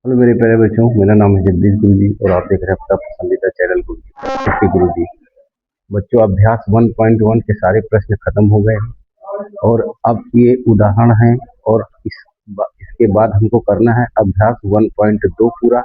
Hello मेरे प्यारे बच्चों, मेरा नाम है जगदीश गुरुजी और आप देख रहे हैं अपना पसंदीदा चैनल गुरुजी गुरुजी। बच्चों, अभ्यास 1.1 के सारे प्रश्न खत्म हो गए हैं और अब ये उदाहरण है और इसके बाद हमको करना है अभ्यास 1.2 पूरा।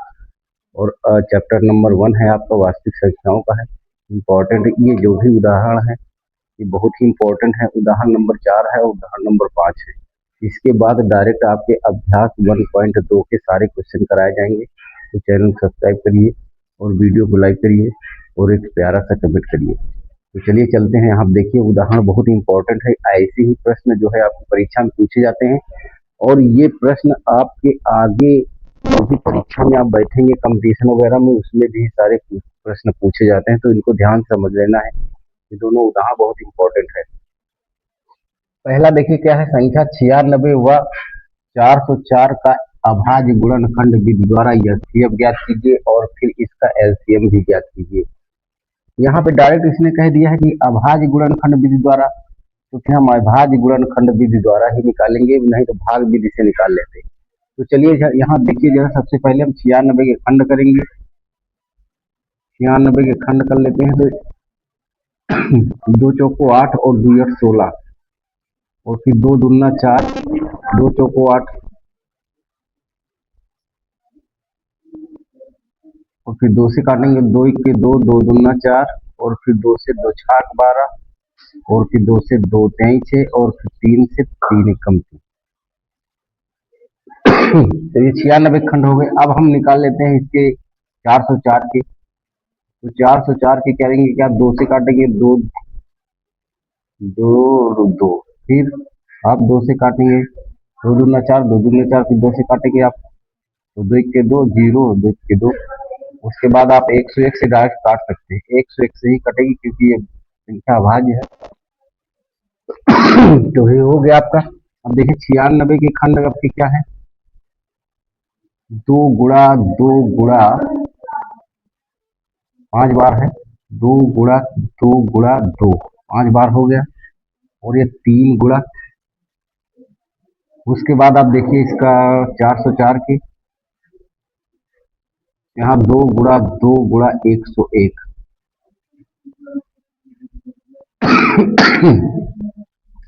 और चैप्टर नंबर 1 है आपका वास्तविक संख्याओं का है। इम्पोर्टेंट ये जो भी उदाहरण है ये बहुत ही इम्पोर्टेंट है। उदाहरण नंबर 4 है और उदाहरण नंबर 5 है। इसके बाद डायरेक्ट आपके अभ्यास 1.2 के सारे क्वेश्चन कराए जाएंगे। तो चैनल सब्सक्राइब करिए और वीडियो को लाइक करिए और एक प्यारा सा कमेंट करिए। तो चलिए चलते हैं। आप देखिए उदाहरण बहुत इंपॉर्टेंट है। ऐसे ही प्रश्न जो है आपकी परीक्षा में पूछे जाते हैं और ये प्रश्न आपके आगे जो भी परीक्षा में आप बैठेंगे कंपटीशन वगैरह में, उसमें भी सारे प्रश्न पूछे जाते हैं। तो इनको ध्यान से समझ लेना है। ये दोनों उदाहरण बहुत इंपॉर्टेंट है। पहला देखिए क्या है। संख्या 96 व 404 का अभाज्य गुणनखंड विधि द्वारा एचसीएफ ज्ञात कीजिए और फिर इसका एलसीएम भी ज्ञात कीजिए। यहाँ पे डायरेक्ट इसने कह दिया है कि अभाज्य गुणनखंड विधि द्वारा, तो फिर हम अभाज्य गुणनखंड विधि द्वारा ही निकालेंगे, नहीं तो भाग विधि से निकाल लेते हैं। तो चलिए यहाँ देखिए जो है सबसे पहले हम 96 के खंड करेंगे। 96 के खंड कर लेते हैं। तो 2 चौको 8 और 2 8 16 और फिर 2 दूना 4, 2 चौको 8 और फिर 2 से काटेंगे। 2 1 2, 2 दूना 4 और फिर 2 से 2 छाक 12 और फिर 2 से 2 23 6 और फिर 3 से 3 कम 3। तो ये 96 खंड हो गए। अब हम निकाल लेते हैं इसके 404 के। तो 404 के करेंगे क्या, 2 से काटेंगे 2 2 2, फिर आप 2 से काटेंगे 2 दूना 4, 2 दूना 4, फिर 2 से काटेंगे आप। तो 2 1 2 0, 2 1 2। उसके बाद आप 101 से डायरेक्ट काट सकते हैं। 101 से ही कटेगी क्योंकि ये संख्या अभाज्य है। तो ये हो गया आपका। अब देखिए 96 के खंड आपके क्या है, 2 गुणा 2 गुणा 5 बार है। 2 गुणा 2 गुणा 2 5 बार हो गया। और ये 3 गुणा, उसके बाद आप देखिए इसका 404 के, यहाँ 2 गुणा 2 गुणा 101।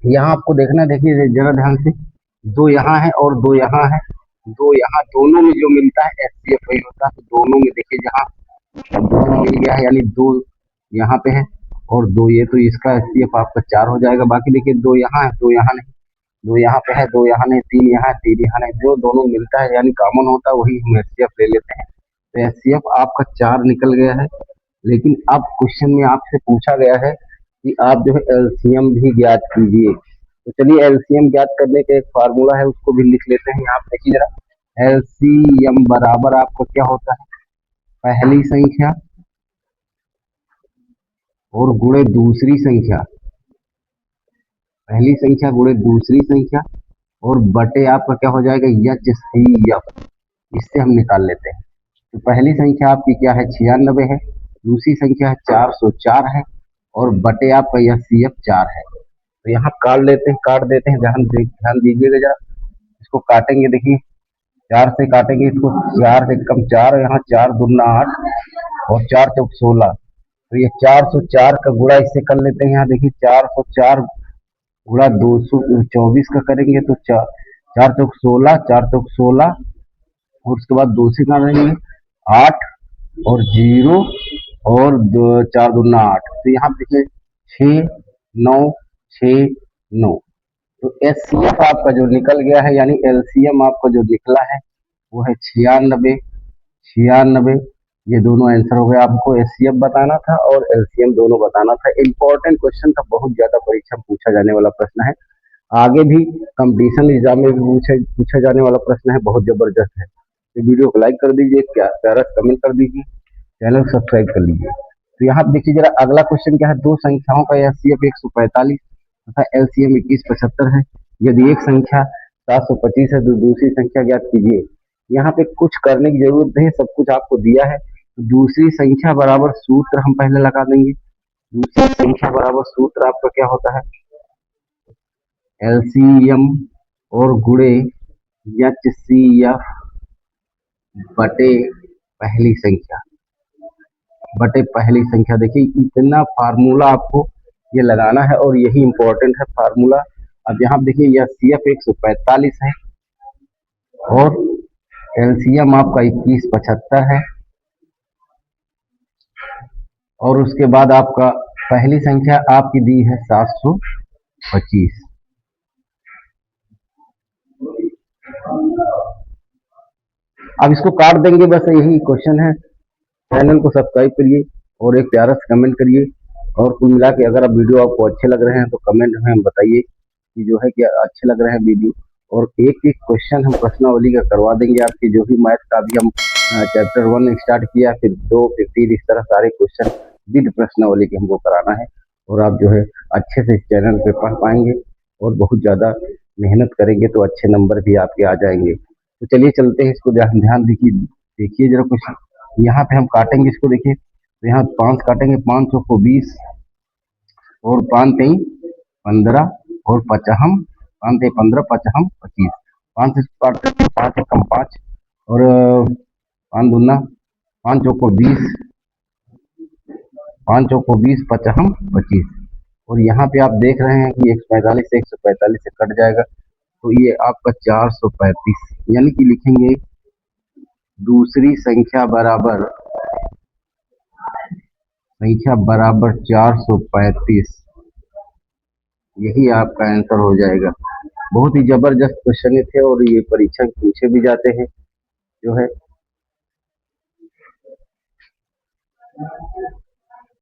यहाँ आपको देखना, देखिए जरा ध्यान से, 2 यहाँ है और 2 यहाँ है। 2 यहाँ, दोनों में जो मिलता है एचसीएफ वही होता है। तो दोनों में देखिए जहाँ दोनों मिल गया है, यानी 2 यहाँ पे है और 2 ये, तो इसका एचसीएफ आपका 4 हो जाएगा। बाकी देखिए 2 यहाँ है, 2 यहाँ नहीं, 2 यहाँ पे है, 2 यहाँ नहीं, 3 यहाँ है, 3 यहाँ नहीं। जो दोनों मिलता है यानी कॉमन होता है वही हम एचसीएफ ले लेते हैं। तो एचसीएफ आपका 4 निकल गया है। लेकिन अब क्वेश्चन में आपसे पूछा गया है कि आप जो है एलसीएम भी ज्ञात कीजिए। तो चलिए एलसीएम ज्ञात करने का एक फार्मूला है, उसको भी लिख लेते हैं। आप देखिए जरा, एलसीएम बराबर आपका क्या होता है, पहली संख्या और गुणे दूसरी संख्या, पहली संख्या गुणे दूसरी संख्या और बटे आपका क्या हो जाएगा, एचसीएफ। इससे हम निकाल लेते हैं। तो पहली संख्या आपकी क्या है, 96 है। दूसरी संख्या है 404 है और बटे आपका यह सीएफ 4 है। तो यहाँ काट देते हैं। ध्यान दीजिएगा जरा, इसको काटेंगे। देखिए 4 से काटेंगे इसको, 4 से कम 4, यहाँ 4 दूना 8 और 4 चौक 16। तो ये 404 का गुणा इससे कर लेते हैं। यहाँ देखिए 404 गुणा 224 का करेंगे तो 4 चौक 16, 4 चौक 16 और उसके बाद 2 से काटेंगे 8 और 0 और 4 दूना 8। तो यहाँ देखिए 6 9 6 9। तो एचसीएफ आपका जो निकल गया है, यानी एलसीएम आपका जो निकला है वो है 96 96। ये दोनों आंसर हो गए। आपको एचसीएफ बताना था और एलसीएम दोनों बताना था। इंपॉर्टेंट क्वेश्चन था, बहुत ज्यादा परीक्षा में पूछा जाने वाला प्रश्न है। आगे भी कंपटीशन एग्जाम में भी पूछा जाने वाला प्रश्न है, बहुत जबरदस्त है। तो वीडियो को लाइक कर दीजिए, प्यारा कमेंट कर दीजिए, चैनल सब्सक्राइब कर लीजिए। तो यहाँ देखिए जरा अगला क्वेश्चन क्या है, दो संख्याओं का एचसीएफ 145 तथा एलसीएम 2175 है। यदि एक संख्या 725 है तो दूसरी संख्या ज्ञात कीजिए। यहाँ पे कुछ करने की जरूरत नहीं, सब कुछ आपको दिया है। दूसरी संख्या बराबर सूत्र हम पहले लगा देंगे। दूसरी संख्या बराबर सूत्र आपका क्या होता है, एलसीएम और गुणे एचसीएफ बटे पहली संख्या, बटे पहली संख्या। देखिए इतना फार्मूला आपको ये लगाना है और यही इंपॉर्टेंट है फार्मूला। अब यहाँ देखिए यह CF 145 है और एलसीएम आपका 2175 है और उसके बाद आपका पहली संख्या आपकी दी है 725। अब इसको काट देंगे, बस यही क्वेश्चन है। चैनल को सब्सक्राइब करिए और एक प्यारा सा कमेंट करिए। और कुल मिला के अगर आप वीडियो आपको अच्छे लग रहे हैं तो कमेंट में बताइए कि जो है कि अच्छे लग रहे हैं वीडियो। और एक एक क्वेश्चन हम प्रश्नावली का करवा देंगे आपके, जो भी मैथ का भी हम चैप्टर 1 स्टार्ट किया, फिर 2 फिर 3, इस तरह सारे क्वेश्चन विद प्रश्नावली के हमको कराना है। और आप जो है अच्छे से इस चैनल पे पढ़ पाएंगे और बहुत ज़्यादा मेहनत करेंगे तो अच्छे नंबर भी आपके आ जाएंगे। तो चलिए चलते हैं, इसको ध्यान ध्यान देखिए, देखिए जरा कुछ यहाँ पे हम काटेंगे इसको। देखिए तो यहाँ 5 काटेंगे, 5 चौको 20 और 5 तेई 15 और पचहम 5 तेई 15 पचहम 25। 5 से काटते हैं, 5 एकम 5 और 5 दूना 5 चौको 20, 5 चौको 20 पचहम 25। और यहाँ पे आप देख रहे हैं कि 145 से 145 से कट जाएगा तो ये आपका 435, यानी कि लिखेंगे दूसरी संख्या बराबर 435। यही आपका आंसर हो जाएगा। बहुत ही जबरदस्त क्वेश्चन थे और ये परीक्षा में पूछे भी जाते हैं जो है।